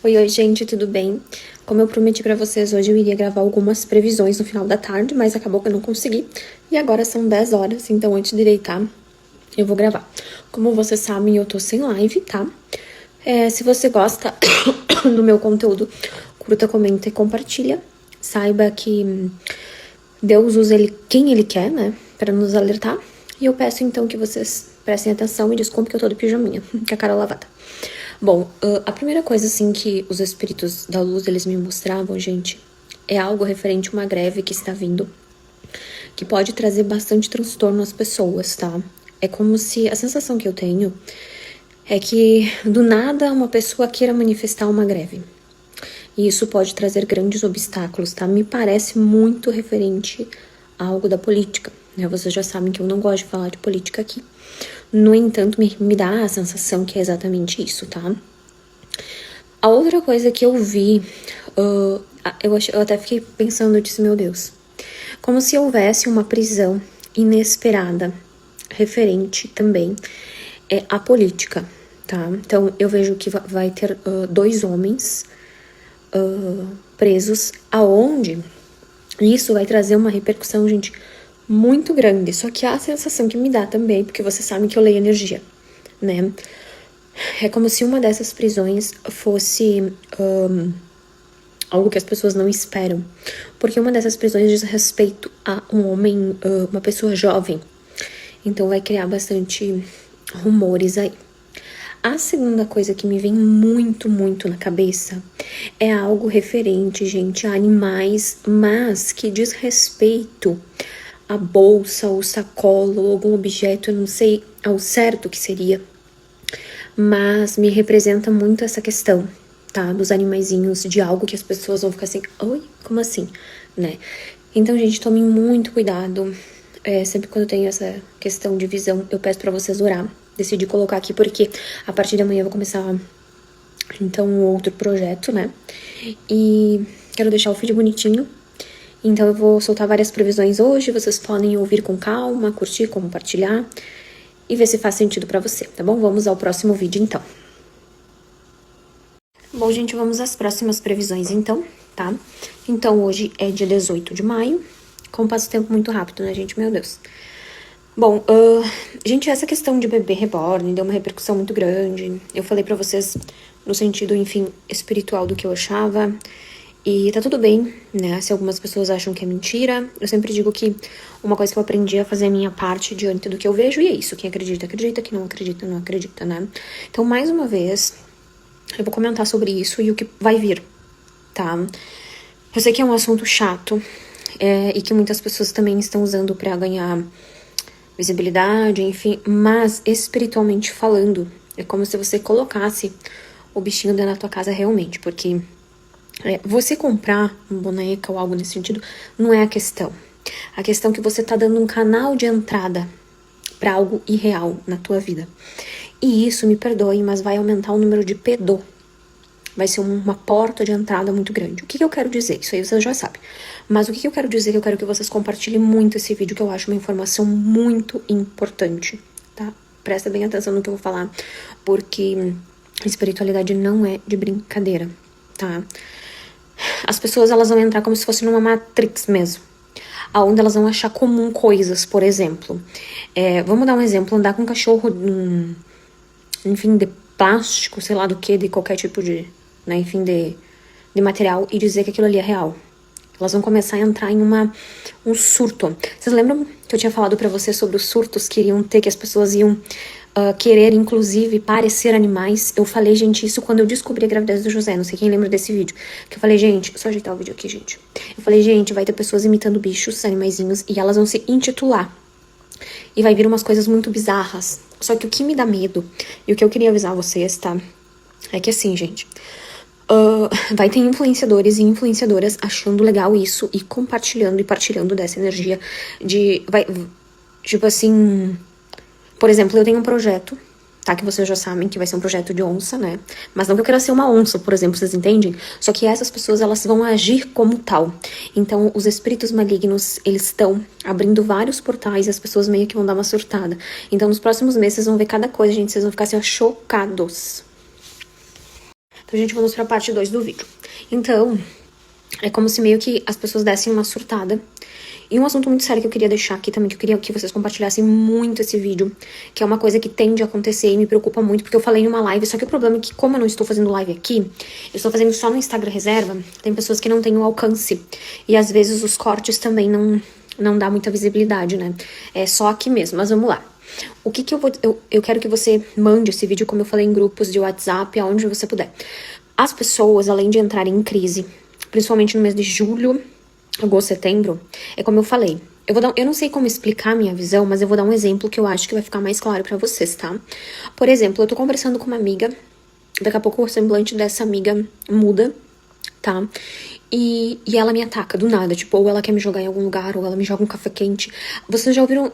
Oi, gente, tudo bem? Como eu prometi pra vocês, hoje eu iria gravar algumas previsões no final da tarde, mas acabou que eu não consegui. E agora são 10 horas, então antes de deitar, eu vou gravar. Como vocês sabem, eu tô sem live, tá? Se você gosta do meu conteúdo, curta, comenta e compartilha. Saiba que Deus usa quem Ele quer, né? Pra nos alertar. E eu peço, então, que vocês prestem atenção e desculpe que eu tô de pijaminha, com a cara lavada. Bom, a primeira coisa, assim, que os espíritos da luz, eles me mostravam, gente, é algo referente a uma greve que está vindo, que pode trazer bastante transtorno às pessoas, tá? É como se, a sensação que eu tenho é que, do nada, uma pessoa queira manifestar uma greve. E isso pode trazer grandes obstáculos, tá? Me parece muito referente a algo da política, né? Vocês já sabem que eu não gosto de falar de política aqui. No entanto, me dá a sensação que é exatamente isso, tá? A outra coisa que eu vi, eu até fiquei pensando, eu disse, meu Deus, como se houvesse uma prisão inesperada, referente também à política, tá? Então, eu vejo que vai ter 2 homens presos, aonde isso vai trazer uma repercussão, gente, muito grande. Só que a sensação que me dá também, porque vocês sabem que eu leio energia, né? É como se uma dessas prisões fosse algo que as pessoas não esperam. Porque uma dessas prisões diz respeito a um homem, uma pessoa jovem. Então vai criar bastante rumores aí. A segunda coisa que me vem muito, muito na cabeça é algo referente, gente, a animais, mas que diz respeito à bolsa, ou sacola, ou algum objeto, eu não sei ao certo o que seria, mas me representa muito essa questão, tá? Dos animaizinhos, de algo que as pessoas vão ficar assim, oi, como assim, né? Então, gente, tomem muito cuidado. Sempre quando eu tenho essa questão de visão, eu peço pra vocês orar. Decidi colocar aqui porque a partir de amanhã eu vou começar, então, um outro projeto, né? E quero deixar o feed bonitinho. Então, eu vou soltar várias previsões hoje. Vocês podem ouvir com calma, curtir, compartilhar e ver se faz sentido pra você, tá bom? Vamos ao próximo vídeo, então. Bom, gente, vamos às próximas previsões, então, tá? Então, hoje é dia 18 de maio. Como passa o tempo muito rápido, né, gente? Meu Deus. Bom, gente, essa questão de bebê reborn deu uma repercussão muito grande. Eu falei pra vocês no sentido, enfim, espiritual do que eu achava. E tá tudo bem, né? Se algumas pessoas acham que é mentira, eu sempre digo que uma coisa que eu aprendi é fazer a minha parte diante do que eu vejo, e é isso. Quem acredita, acredita. Quem não acredita, não acredita, né? Então, mais uma vez, eu vou comentar sobre isso e o que vai vir, tá? Eu sei que é um assunto chato, e que muitas pessoas também estão usando pra ganhar visibilidade, enfim, mas espiritualmente falando, é como se você colocasse o bichinho dentro da tua casa realmente, porque você comprar uma boneca ou algo nesse sentido não é a questão. A questão é que você tá dando um canal de entrada pra algo irreal na tua vida. E isso, me perdoem, mas vai aumentar o número de pedô. Vai ser uma porta de entrada muito grande. O que eu quero dizer? Isso aí vocês já sabem. Mas o que eu quero dizer é que eu quero que vocês compartilhem muito esse vídeo, que eu acho uma informação muito importante, tá? Presta bem atenção no que eu vou falar, porque espiritualidade não é de brincadeira, tá? As pessoas, elas vão entrar como se fosse numa Matrix mesmo, aonde elas vão achar comum coisas, por exemplo. Vamos dar um exemplo, andar com um cachorro, enfim, de plástico, sei lá do que, de qualquer tipo de, né, enfim, de material, e dizer que aquilo ali é real. Elas vão começar a entrar em um surto. Vocês lembram que eu tinha falado pra vocês sobre os surtos que iriam ter, que as pessoas iam querer, inclusive, parecer animais? Eu falei, gente, isso quando eu descobri a gravidez do José. Não sei quem lembra desse vídeo. Que eu falei, gente, só ajeitar o vídeo aqui, gente. Eu falei, gente, vai ter pessoas imitando bichos, animaizinhos, e elas vão se intitular. E vai vir umas coisas muito bizarras. Só que o que me dá medo, e o que eu queria avisar vocês, tá? É que assim, gente, vai ter influenciadores e influenciadoras achando legal isso e compartilhando e partilhando dessa energia tipo assim, por exemplo, eu tenho um projeto, tá, que vocês já sabem que vai ser um projeto de onça, né, mas não que eu queira ser uma onça, por exemplo, vocês entendem? Só que essas pessoas, elas vão agir como tal. Então, os espíritos malignos, eles estão abrindo vários portais e as pessoas meio que vão dar uma surtada. Então, nos próximos meses, vocês vão ver cada coisa, gente, vocês vão ficar assim, ó, chocados. Então a gente vai mostrar a parte 2 do vídeo. Então, é como se meio que as pessoas dessem uma surtada. E um assunto muito sério que eu queria deixar aqui também, que eu queria que vocês compartilhassem muito esse vídeo, que é uma coisa que tende a acontecer e me preocupa muito, porque eu falei em uma live, só que o problema é que, como eu não estou fazendo live aqui, eu estou fazendo só no Instagram Reserva, tem pessoas que não têm o alcance. E às vezes os cortes também não dá muita visibilidade, né? É só aqui mesmo, mas vamos lá. O que eu vou... Eu quero que você mande esse vídeo, como eu falei, em grupos de WhatsApp, aonde você puder. As pessoas, além de entrarem em crise, principalmente no mês de julho, agosto, setembro, é como eu falei. Eu não sei como explicar a minha visão, mas eu vou dar um exemplo que eu acho que vai ficar mais claro pra vocês, tá? Por exemplo, eu tô conversando com uma amiga, daqui a pouco o semblante dessa amiga muda, tá? E ela me ataca do nada, tipo, ou ela quer me jogar em algum lugar, ou ela me joga um café quente. Vocês já ouviram?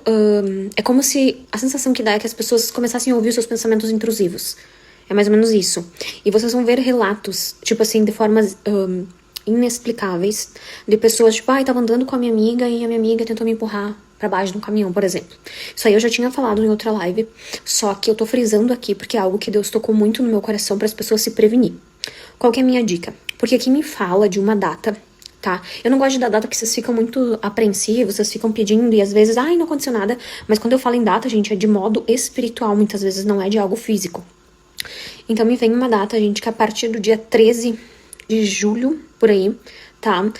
É como se a sensação que dá é que as pessoas começassem a ouvir os seus pensamentos intrusivos. É mais ou menos isso. E vocês vão ver relatos, tipo assim, de formas inexplicáveis, de pessoas, tipo, tava andando com a minha amiga e a minha amiga tentou me empurrar pra baixo de um caminhão, por exemplo. Isso aí eu já tinha falado em outra live, só que eu tô frisando aqui porque é algo que Deus tocou muito no meu coração para as pessoas se prevenir. Qual que é a minha dica? Porque aqui me fala de uma data, tá? Eu não gosto de dar data porque vocês ficam muito apreensivos, vocês ficam pedindo e às vezes, não aconteceu nada, mas quando eu falo em data, gente, é de modo espiritual, muitas vezes não é de algo físico. Então me vem uma data, gente, que a partir do dia 13 de julho, por aí, tá?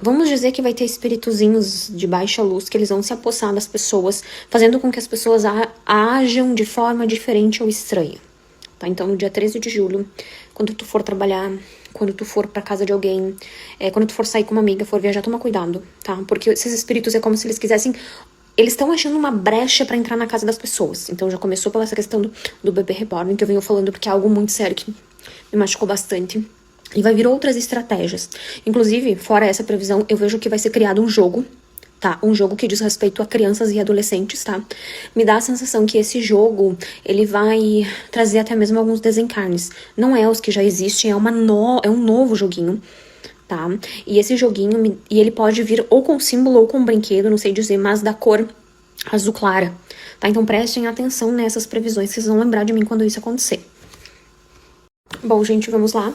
Vamos dizer que vai ter espíritozinhos de baixa luz que eles vão se apossar das pessoas, fazendo com que as pessoas ajam de forma diferente ou estranha, tá? Então, no dia 13 de julho, quando tu for trabalhar, quando tu for pra casa de alguém, quando tu for sair com uma amiga, for viajar, toma cuidado, tá? Porque esses espíritos é como se eles quisessem... Eles estão achando uma brecha pra entrar na casa das pessoas. Então, já começou pela essa questão do bebê reborn, que eu venho falando porque é algo muito sério que me machucou bastante. E vai vir outras estratégias. Inclusive, fora essa previsão, eu vejo que vai ser criado um jogo, tá? Um jogo que diz respeito a crianças e adolescentes, tá? Me dá a sensação que esse jogo, ele vai trazer até mesmo alguns desencarnes. Não é os que já existem, é um novo joguinho, tá? E esse joguinho, ele pode vir ou com símbolo ou com brinquedo, não sei dizer, mas da cor azul clara, tá? Então prestem atenção nessas previsões, que vocês vão lembrar de mim quando isso acontecer. Bom, gente, vamos lá.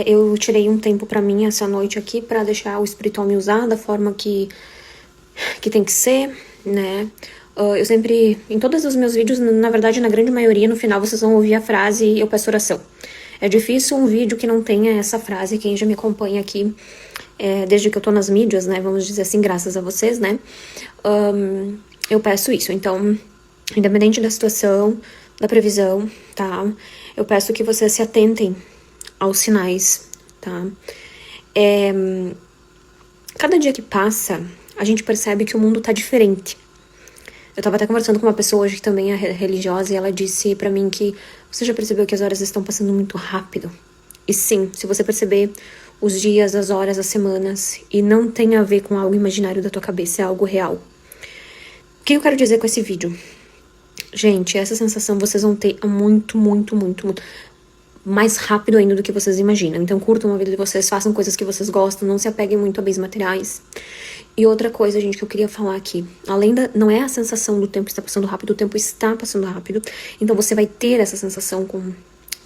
Eu tirei um tempo pra mim essa noite aqui pra deixar o espiritual me usar da forma que tem que ser, né? Eu sempre, em todos os meus vídeos, na verdade, na grande maioria, no final vocês vão ouvir a frase "eu peço oração". É difícil um vídeo que não tenha essa frase. Quem já me acompanha aqui, desde que eu tô nas mídias, né? Vamos dizer assim, graças a vocês, né? Eu peço isso. Então, independente da situação, da previsão, tá? Eu peço que vocês se atentem aos sinais, tá? Cada dia que passa, a gente percebe que o mundo tá diferente. Eu tava até conversando com uma pessoa hoje que também é religiosa e ela disse pra mim que você já percebeu que as horas estão passando muito rápido? E sim, se você perceber os dias, as horas, as semanas, e não tem a ver com algo imaginário da tua cabeça, é algo real. O que eu quero dizer com esse vídeo? Gente, essa sensação vocês vão ter muito, muito, muito, muito mais rápido ainda do que vocês imaginam. Então curtam a vida de vocês, façam coisas que vocês gostam, não se apeguem muito a bens materiais. E outra coisa, gente, que eu queria falar aqui, não é a sensação do tempo estar passando rápido, o tempo está passando rápido, então você vai ter essa sensação com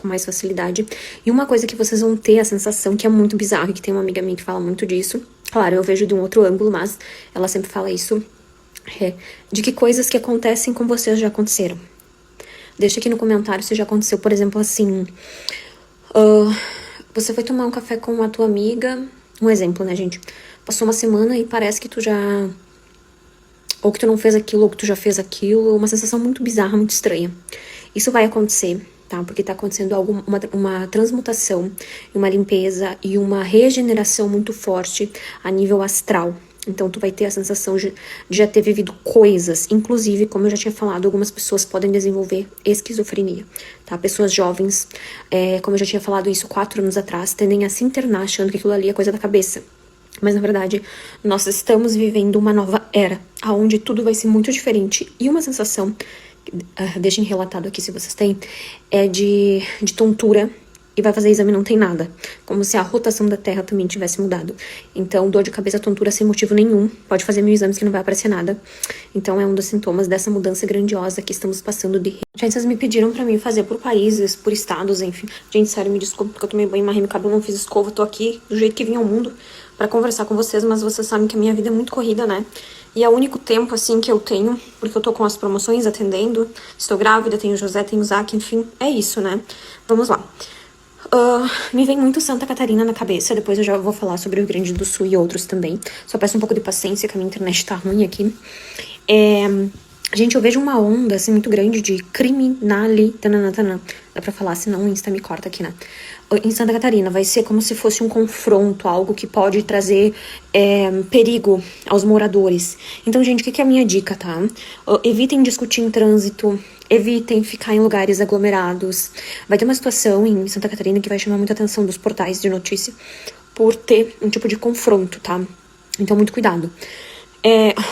mais facilidade. E uma coisa que vocês vão ter a sensação, que é muito bizarro, e que tem uma amiga minha que fala muito disso, claro, eu vejo de um outro ângulo, mas ela sempre fala isso, de que coisas que acontecem com vocês já aconteceram. Deixa aqui no comentário se já aconteceu, por exemplo, assim, você foi tomar um café com a tua amiga, um exemplo, né, gente? Passou uma semana e parece que tu já... ou que tu não fez aquilo, ou que tu já fez aquilo, uma sensação muito bizarra, muito estranha. Isso vai acontecer, tá? Porque tá acontecendo uma transmutação, uma limpeza e uma regeneração muito forte a nível astral. Então, tu vai ter a sensação de já ter vivido coisas. Inclusive, como eu já tinha falado, algumas pessoas podem desenvolver esquizofrenia, tá? Pessoas jovens, como eu já tinha falado isso 4 anos atrás, tendem a se internar achando que aquilo ali é coisa da cabeça. Mas, na verdade, nós estamos vivendo uma nova era, onde tudo vai ser muito diferente. E uma sensação, deixem relatado aqui se vocês têm, é de tontura, e vai fazer exame e não tem nada. Como se a rotação da Terra também tivesse mudado. Então, dor de cabeça, tontura sem motivo nenhum. Pode fazer 1000 exames que não vai aparecer nada. Então, é um dos sintomas dessa mudança grandiosa que estamos passando de... Gente, vocês me pediram pra mim fazer por países, por estados, enfim. Gente, sério, me desculpa porque eu tomei banho, marrei meu cabelo, não fiz escova. Tô aqui do jeito que vim ao mundo pra conversar com vocês, mas vocês sabem que a minha vida é muito corrida, né? E é o único tempo, assim, que eu tenho, porque eu tô com as promoções atendendo, estou grávida, tenho José, tenho Zac, enfim, é isso, né? Vamos lá. Me vem muito Santa Catarina na cabeça, depois eu já vou falar sobre o Rio Grande do Sul e outros também. Só peço um pouco de paciência, que a minha internet tá ruim aqui. Gente, eu vejo uma onda, assim, muito grande de criminalidade. Dá pra falar, senão o Insta me corta aqui, né? Em Santa Catarina vai ser como se fosse um confronto, algo que pode trazer perigo aos moradores. Então, gente, o que é a minha dica, tá? Evitem discutir em trânsito, evitem ficar em lugares aglomerados. Vai ter uma situação em Santa Catarina que vai chamar muita atenção dos portais de notícia por ter um tipo de confronto, tá? Então, muito cuidado.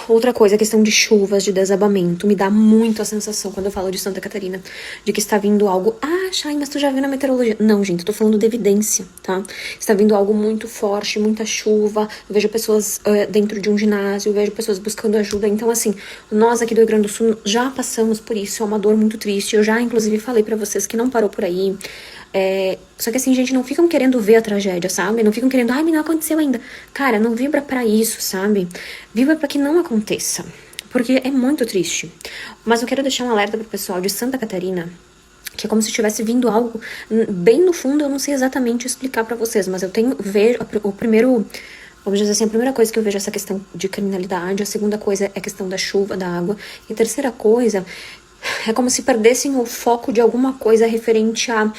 Outra coisa, a questão de chuvas, de desabamento, me dá muito a sensação, quando eu falo de Santa Catarina, de que está vindo algo... Ah, Chay, mas tu já viu na meteorologia? Não, gente, eu tô falando de evidência, tá? Está vindo algo muito forte, muita chuva, eu vejo pessoas dentro de um ginásio, eu vejo pessoas buscando ajuda. Então, assim, nós aqui do Rio Grande do Sul já passamos por isso, é uma dor muito triste. Eu já, inclusive, falei pra vocês que não parou por aí. Só que assim, gente, não ficam querendo ver a tragédia, sabe? Não ficam querendo, ai, mas não aconteceu ainda. Cara, não vibra pra isso, sabe? Vibra pra que não aconteça. Porque é muito triste. Mas eu quero deixar um alerta pro pessoal de Santa Catarina, que é como se tivesse vindo algo bem no fundo, eu não sei exatamente explicar pra vocês, mas eu vejo o primeiro... Vamos dizer assim, a primeira coisa que eu vejo é essa questão de criminalidade, a segunda coisa é a questão da chuva, da água, e a terceira coisa é como se perdessem o foco de alguma coisa referente a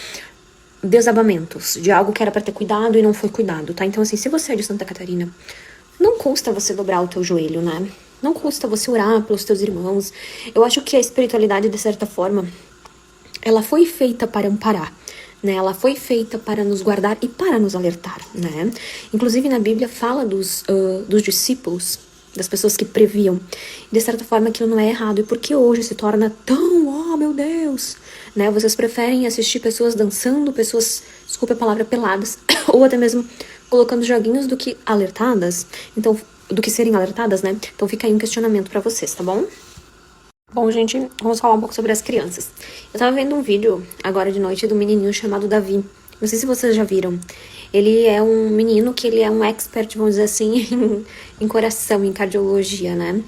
desabamentos, de algo que era pra ter cuidado e não foi cuidado, tá? Então, assim, se você é de Santa Catarina, não custa você dobrar o teu joelho, né? Não custa você orar pelos teus irmãos. Eu acho que a espiritualidade, de certa forma, ela foi feita para amparar, né? Ela foi feita para nos guardar e para nos alertar, né? Inclusive, na Bíblia fala dos discípulos, das pessoas que previam. De certa forma, aquilo não é errado. E por que hoje se torna tão, oh meu Deus, né? Vocês preferem assistir pessoas dançando, pessoas, desculpa a palavra, peladas, ou até mesmo colocando joguinhos do que alertadas? Então, do que serem alertadas, né? Então fica aí um questionamento pra vocês, tá bom? Bom, gente, vamos falar um pouco sobre as crianças. Eu tava vendo um vídeo agora de noite do menininho chamado Davi. Não sei se vocês já viram. Ele é um menino que ele é um expert, vamos dizer assim, em coração, em cardiologia, né?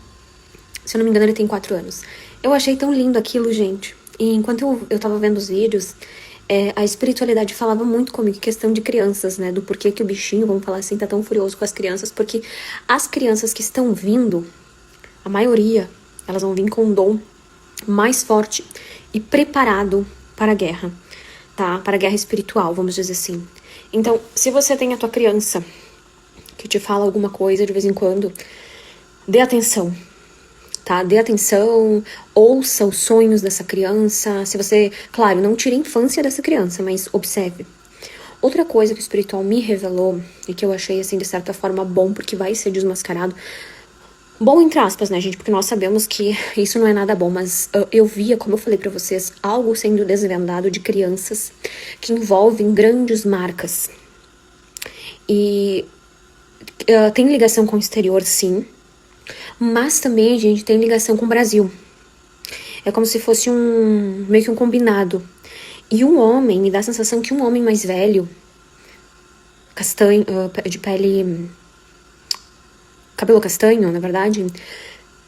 Se eu não me engano, ele tem 4 anos. Eu achei tão lindo aquilo, gente. E enquanto eu tava vendo os vídeos, a espiritualidade falava muito comigo, questão de crianças, né? Do porquê que o bichinho, vamos falar assim, tá tão furioso com as crianças. Porque as crianças que estão vindo, a maioria, elas vão vir com um dom mais forte e preparado para a guerra, tá? Para a guerra espiritual, vamos dizer assim. Então, se você tem a tua criança que te fala alguma coisa de vez em quando, dê atenção, tá? Dê atenção, ouça os sonhos dessa criança. Se você, claro, não tire a infância dessa criança, mas observe. Outra coisa que o espiritual me revelou e que eu achei, assim, de certa forma bom, porque vai ser desmascarado. Bom, entre aspas, né, gente? Porque nós sabemos que isso não é nada bom, mas eu via, como eu falei pra vocês, algo sendo desvendado de crianças que envolvem grandes marcas. E tem ligação com o exterior, sim, mas também, gente, tem ligação com o Brasil. É como se fosse meio que um combinado. E um homem, me dá a sensação que um homem mais velho, castanho, de pele... cabelo castanho, na verdade,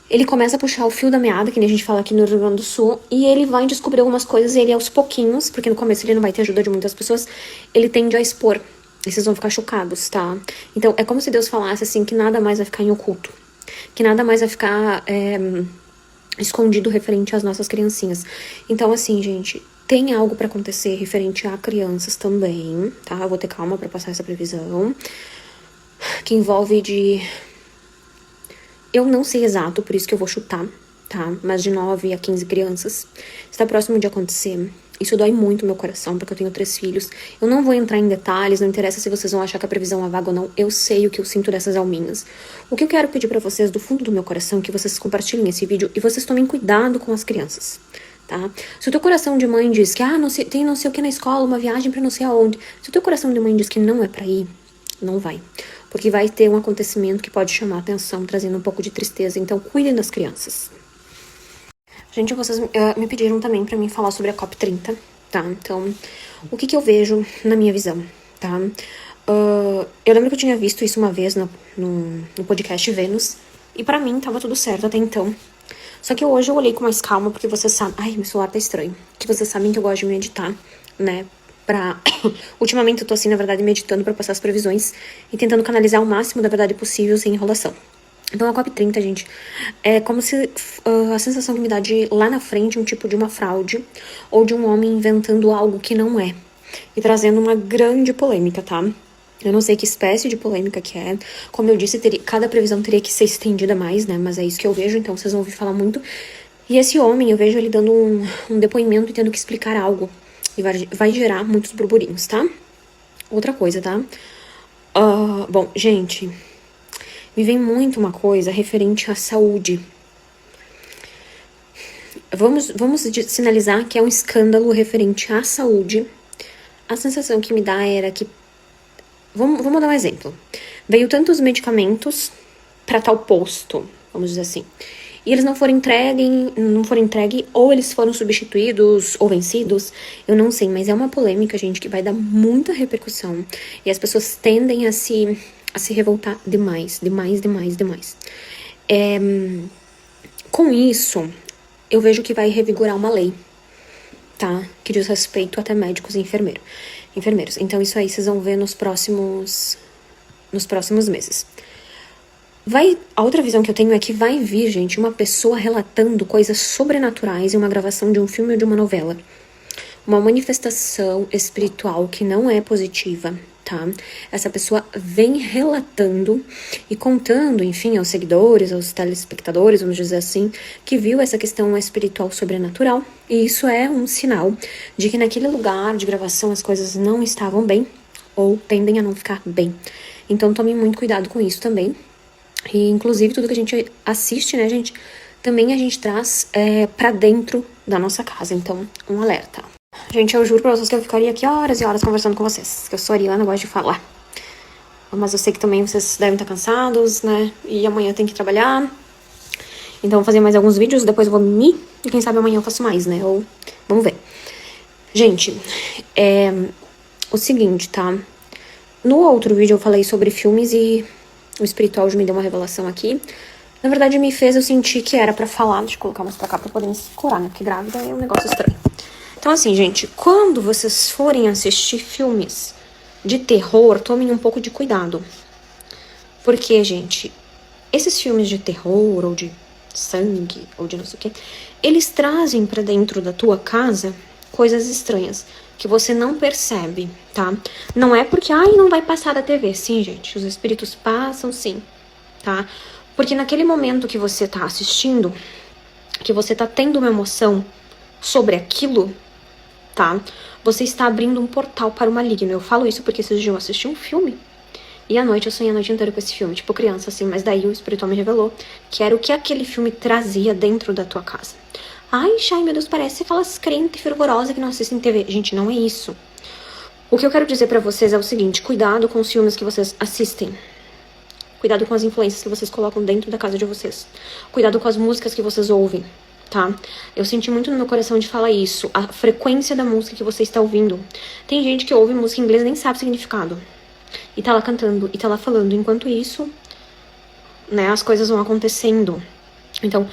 ele começa a puxar o fio da meada, que nem a gente fala aqui no Rio Grande do Sul, e ele vai descobrir algumas coisas, e ele aos pouquinhos, porque no começo ele não vai ter ajuda de muitas pessoas, ele tende a expor, e vocês vão ficar chocados, tá? Então, é como se Deus falasse, assim, que nada mais vai ficar em oculto, que nada mais vai ficar escondido referente às nossas criancinhas. Então, assim, gente, tem algo pra acontecer referente a crianças também, tá? Eu vou ter calma pra passar essa previsão, que envolve de... Eu não sei exato, por isso que eu vou chutar, tá? Mas de 9 a 15 crianças. Está próximo de acontecer. Isso dói muito no meu coração, porque eu tenho 3 filhos. Eu não vou entrar em detalhes, não interessa se vocês vão achar que a previsão é vaga ou não. Eu sei o que eu sinto dessas alminhas. O que eu quero pedir pra vocês, do fundo do meu coração, é que vocês compartilhem esse vídeo e vocês tomem cuidado com as crianças, tá? Se o teu coração de mãe diz que, não sei, tem não sei o que na escola, uma viagem pra não sei aonde. Se o teu coração de mãe diz que não é pra ir, não vai. Porque vai ter um acontecimento que pode chamar a atenção, trazendo um pouco de tristeza. Então, cuidem das crianças. Gente, vocês me pediram também pra mim falar sobre a COP30, tá? Então, o que eu vejo na minha visão, tá? Eu lembro que eu tinha visto isso uma vez no podcast Vênus, e pra mim tava tudo certo até então. Só que hoje eu olhei com mais calma, porque vocês sabem... Ai, meu celular tá estranho. Que vocês sabem que eu gosto de meditar, né? Ultimamente eu tô assim, na verdade, meditando pra passar as previsões e tentando canalizar o máximo da verdade possível sem enrolação. Então a COP30, gente, é como se a sensação que me dá de lá na frente um tipo de uma fraude ou de um homem inventando algo que não é e trazendo uma grande polêmica, tá? Eu não sei que espécie de polêmica que é. Como eu disse, cada previsão teria que ser estendida mais, né? Mas é isso que eu vejo, então vocês vão ouvir falar muito. E esse homem, eu vejo ele dando um depoimento e tendo que explicar algo. E vai gerar muitos burburinhos, tá? Outra coisa, tá? Bom, gente, me vem muito uma coisa referente à saúde. Vamos sinalizar que é um escândalo referente à saúde. A sensação que me dá era que... Vamos dar um exemplo. Veio tantos medicamentos para tal posto, vamos dizer assim. E eles não foram entregues, ou eles foram substituídos ou vencidos, eu não sei, mas é uma polêmica, gente, que vai dar muita repercussão. E as pessoas tendem a se revoltar demais. Com isso, eu vejo que vai revigorar uma lei, tá? Que diz respeito até médicos e enfermeiros. Então isso aí vocês vão ver nos próximos meses. A outra visão que eu tenho é que vai vir, gente, uma pessoa relatando coisas sobrenaturais em uma gravação de um filme ou de uma novela. Uma manifestação espiritual que não é positiva, tá? Essa pessoa vem relatando e contando, enfim, aos seguidores, aos telespectadores, vamos dizer assim, que viu essa questão espiritual sobrenatural. E isso é um sinal de que naquele lugar de gravação as coisas não estavam bem ou tendem a não ficar bem. Então tome muito cuidado com isso também. E, inclusive, tudo que a gente assiste, né, gente, também a gente traz pra dentro da nossa casa. Então, um alerta. Gente, eu juro pra vocês que eu ficaria aqui horas e horas conversando com vocês. Que eu sou a Ariana, gosto de falar. Mas eu sei que também vocês devem estar cansados, né? E amanhã tem que trabalhar. Então, vou fazer mais alguns vídeos, depois eu vou mimir. E quem sabe amanhã eu faço mais, né? Ou vamos ver. Gente, o seguinte, tá? No outro vídeo eu falei sobre filmes e... O espiritual hoje me deu uma revelação aqui. Na verdade, me fez eu sentir que era pra falar. Deixa eu colocar mais pra cá pra poder me curar, né? Porque grávida é um negócio estranho. Então, assim, gente, quando vocês forem assistir filmes de terror, tomem um pouco de cuidado. Porque, gente, esses filmes de terror, ou de sangue, ou de não sei o quê, eles trazem pra dentro da tua casa coisas estranhas que você não percebe, tá? Não é porque, não vai passar da TV. Sim, gente, os espíritos passam, sim, tá? Porque naquele momento que você tá assistindo, que você tá tendo uma emoção sobre aquilo, tá? Você está abrindo um portal para o maligno. Eu falo isso porque esses dias eu assisti um filme e à noite eu sonhei a noite inteira com esse filme, tipo criança, assim, mas daí o espiritual me revelou que era o que aquele filme trazia dentro da tua casa. Ai, Chay, meu Deus, parece aquelas crentes fervorosas que não assistem TV. Gente, não é isso. O que eu quero dizer pra vocês é o seguinte: cuidado com os filmes que vocês assistem. Cuidado com as influências que vocês colocam dentro da casa de vocês. Cuidado com as músicas que vocês ouvem, tá? Eu senti muito no meu coração de falar isso. A frequência da música que você está ouvindo. Tem gente que ouve música em inglês e nem sabe o significado. E tá lá cantando, e tá lá falando. Enquanto isso, né, as coisas vão acontecendo. Então,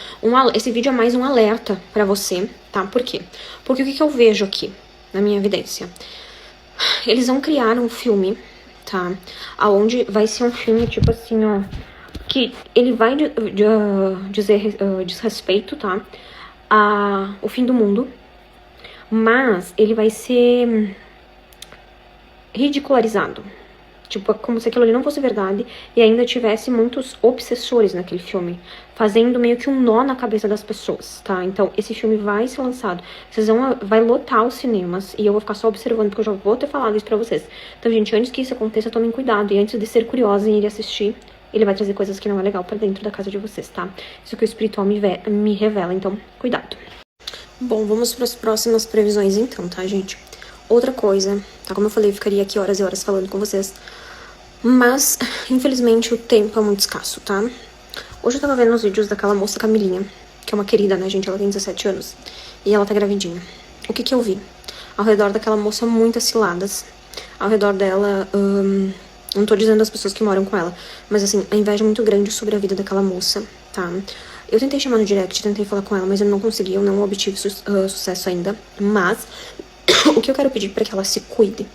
esse vídeo é mais um alerta pra você, tá? Por quê? Porque o que eu vejo aqui, na minha evidência? Eles vão criar um filme, tá? Aonde vai ser um filme, tipo assim, ó... Que ele vai diz respeito, tá? O fim do mundo. Mas ele vai ser ridicularizado. Tipo, é como se aquilo ali não fosse verdade e ainda tivesse muitos obsessores naquele filme, fazendo meio que um nó na cabeça das pessoas, tá? Então, esse filme vai ser lançado. Vai lotar os cinemas e eu vou ficar só observando, porque eu já vou ter falado isso pra vocês. Então, gente, antes que isso aconteça, tomem cuidado. E antes de ser curiosa em ir assistir, ele vai trazer coisas que não é legal pra dentro da casa de vocês, tá? Isso que o espiritual me revela, então, cuidado. Bom, vamos para as próximas previsões então, tá, gente? Outra coisa, tá? Como eu falei, eu ficaria aqui horas e horas falando com vocês. Mas, infelizmente, o tempo é muito escasso, tá? Hoje eu tava vendo os vídeos daquela moça Camilinha, que é uma querida, né, gente? Ela tem 17 anos. E ela tá gravidinha. O que que eu vi? Ao redor daquela moça, muitas ciladas. Ao redor dela, não tô dizendo as pessoas que moram com ela, mas assim, a inveja é muito grande sobre a vida daquela moça, tá? Eu tentei chamar no direct, tentei falar com ela, mas eu não consegui, eu não obtive sucesso ainda. Mas, o que eu quero pedir pra que ela se cuide.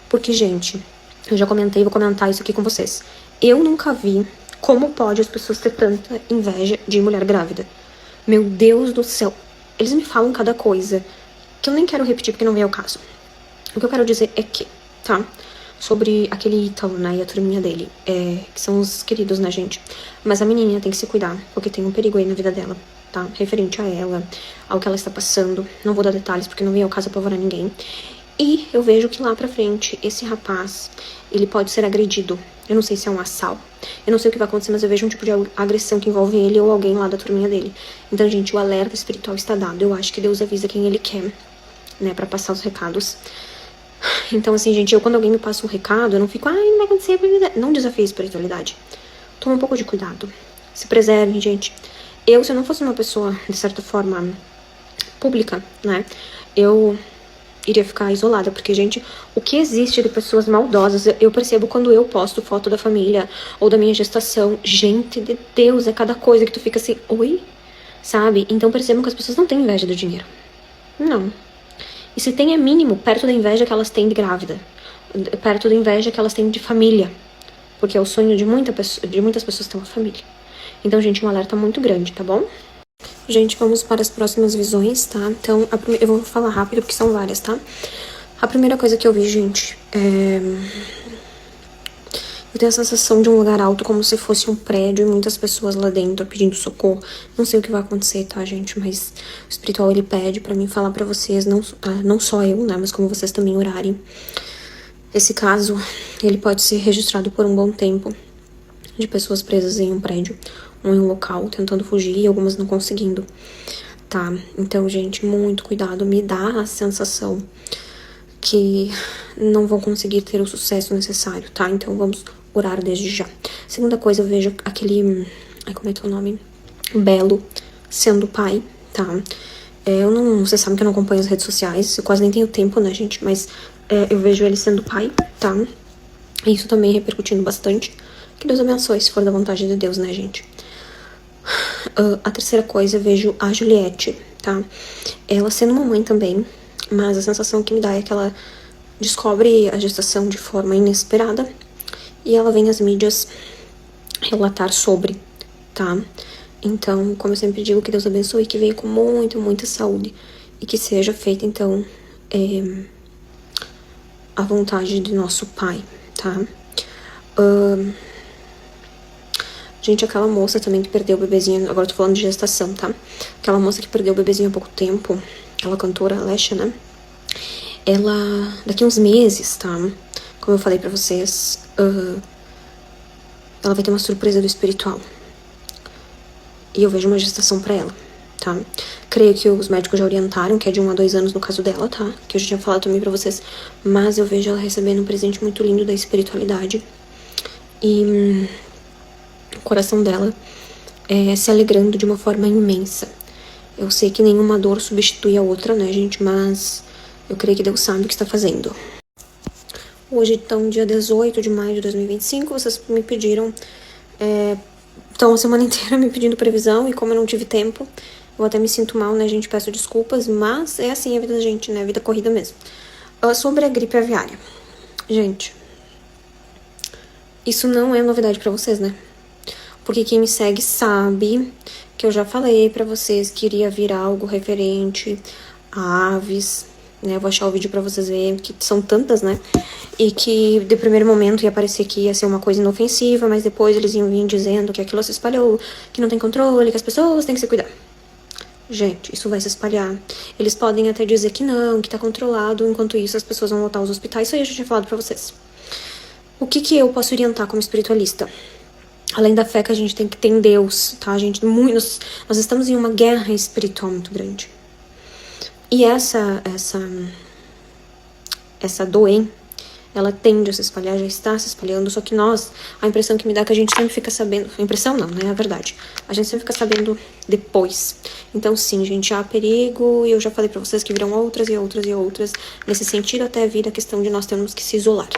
Porque, gente, eu já comentei, vou comentar isso aqui com vocês. Eu nunca vi como pode as pessoas ter tanta inveja de mulher grávida. Meu Deus do céu. Eles me falam cada coisa que eu nem quero repetir porque não vem ao caso. O que eu quero dizer é que, tá? Sobre aquele Ítalo, né, e a turminha dele, que são os queridos, né, gente? Mas a menininha tem que se cuidar, porque tem um perigo aí na vida dela, tá? Referente a ela, ao que ela está passando. Não vou dar detalhes, porque não vem ao caso apavorar ninguém. E eu vejo que lá pra frente, esse rapaz, ele pode ser agredido. Eu não sei se é um assalto. Eu não sei o que vai acontecer, mas eu vejo um tipo de agressão que envolve ele ou alguém lá da turminha dele. Então, gente, o alerta espiritual está dado. Eu acho que Deus avisa quem ele quer, né, pra passar os recados. Então, assim, gente, quando alguém me passa um recado, eu não fico, não vai acontecer, não desafie a espiritualidade. Toma um pouco de cuidado. Se preservem, gente. Se eu não fosse uma pessoa, de certa forma, pública, né, eu iria ficar isolada, porque, gente, o que existe de pessoas maldosas, eu percebo quando eu posto foto da família ou da minha gestação. Gente de Deus, é cada coisa que tu fica assim, oi? Sabe? Então percebam que as pessoas não têm inveja do dinheiro. Não. E se tem, é mínimo, perto da inveja que elas têm de grávida. Perto da inveja que elas têm de família. Porque é o sonho de muitas pessoas ter uma família. Então, gente, um alerta muito grande, tá bom? Gente, vamos para as próximas visões, tá? Então, eu vou falar rápido, porque são várias, tá? A primeira coisa que eu vi, gente, eu tenho a sensação de um lugar alto, como se fosse um prédio e muitas pessoas lá dentro pedindo socorro. Não sei o que vai acontecer, tá, gente? Mas o espiritual, ele pede pra mim falar pra vocês, não só eu, né? Mas como vocês também orarem. Esse caso, ele pode ser registrado por um bom tempo, de pessoas presas em um prédio ou em um local, tentando fugir e algumas não conseguindo, tá? Então, gente, muito cuidado. Me dá a sensação que não vão conseguir ter o sucesso necessário, tá? Então, vamos orar desde já. Segunda coisa, eu vejo aquele... como é que é o nome? Belo sendo pai, tá? Vocês sabem que eu não acompanho as redes sociais, eu quase nem tenho tempo, né, gente? Mas eu vejo ele sendo pai, tá? Isso também repercutindo bastante. Que Deus abençoe, se for da vontade de Deus, né, gente? A terceira coisa, eu vejo a Juliette, tá? Ela sendo mamãe também, mas a sensação que me dá é que ela descobre a gestação de forma inesperada e ela vem às mídias relatar sobre, tá? Então, como eu sempre digo, que Deus abençoe, que venha com muita saúde e que seja feita, então, a vontade de nosso Pai, tá? Gente, aquela moça também que perdeu o bebezinho, agora eu tô falando de gestação, tá? Aquela moça que perdeu o bebezinho há pouco tempo, aquela cantora, Alessia, né? Ela, daqui uns meses, tá? Como eu falei pra vocês, ela vai ter uma surpresa do espiritual. E eu vejo uma gestação pra ela, tá? Creio que os médicos já orientaram, que é de 1 a 2 anos no caso dela, tá? Que eu já tinha falado também pra vocês. Mas eu vejo ela recebendo um presente muito lindo da espiritualidade. E o coração dela se alegrando de uma forma imensa. Eu sei que nenhuma dor substitui a outra, né, gente? Mas eu creio que Deus sabe o que está fazendo. Hoje, então, dia 18 de maio de 2025, vocês me pediram... Então, a semana inteira me pedindo previsão, e como eu não tive tempo, eu até me sinto mal, né, gente? Peço desculpas, mas é assim a vida da gente, né? A vida corrida mesmo. Sobre a gripe aviária. Gente, isso não é novidade pra vocês, né? Porque quem me segue sabe que eu já falei pra vocês que iria vir algo referente a aves, né? Eu vou achar o vídeo pra vocês verem, que são tantas, né? E que de primeiro momento ia parecer que ia ser uma coisa inofensiva, mas depois eles iam vir dizendo que aquilo se espalhou, que não tem controle, que as pessoas têm que se cuidar. Gente, isso vai se espalhar. Eles podem até dizer que não, que tá controlado, enquanto isso as pessoas vão voltar aos hospitais. Isso aí eu já tinha falado pra vocês. O que eu posso orientar como espiritualista? Além da fé que a gente tem que ter em Deus, tá, gente? Nós estamos em uma guerra espiritual muito grande. E essa doença, ela tende a se espalhar, já está se espalhando, só que a impressão que me dá é que a gente sempre fica sabendo, a impressão não, né, é a verdade, a gente sempre fica sabendo depois. Então sim, gente, há perigo, e eu já falei pra vocês que virão outras e outras e outras, nesse sentido até vir a questão de nós termos que se isolar.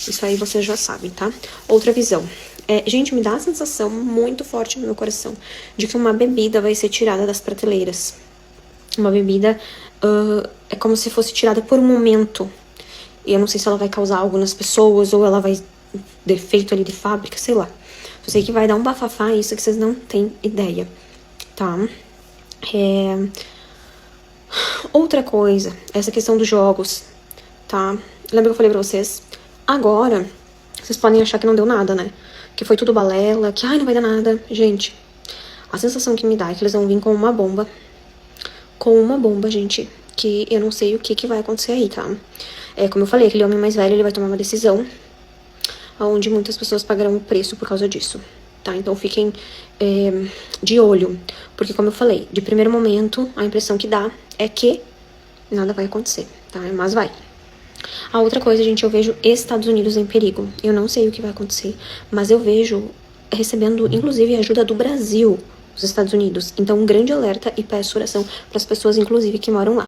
Isso aí vocês já sabem, tá? Outra visão. Gente, me dá a sensação muito forte no meu coração de que uma bebida vai ser tirada das prateleiras. Uma bebida é como se fosse tirada por um momento. E eu não sei se ela vai causar algo nas pessoas ou ela vai defeito ali de fábrica, sei lá. Eu sei que vai dar um bafafá isso que vocês não têm ideia, tá? Outra coisa, essa questão dos jogos, tá? Lembra que eu falei pra vocês? Agora, vocês podem achar que não deu nada, né? Que foi tudo balela, que ai, não vai dar nada. Gente, a sensação que me dá é que eles vão vir com uma bomba. Com uma bomba, gente, que eu não sei o que vai acontecer aí, tá? Como eu falei, aquele homem mais velho, ele vai tomar uma decisão onde muitas pessoas pagarão o preço por causa disso, tá? Então fiquem de olho, porque como eu falei, de primeiro momento, a impressão que dá é que nada vai acontecer, tá? Mas vai. A outra coisa, gente, eu vejo Estados Unidos em perigo. Eu não sei o que vai acontecer, mas eu vejo recebendo, inclusive, ajuda do Brasil, os Estados Unidos. Então, um grande alerta e peço oração para as pessoas, inclusive, que moram lá,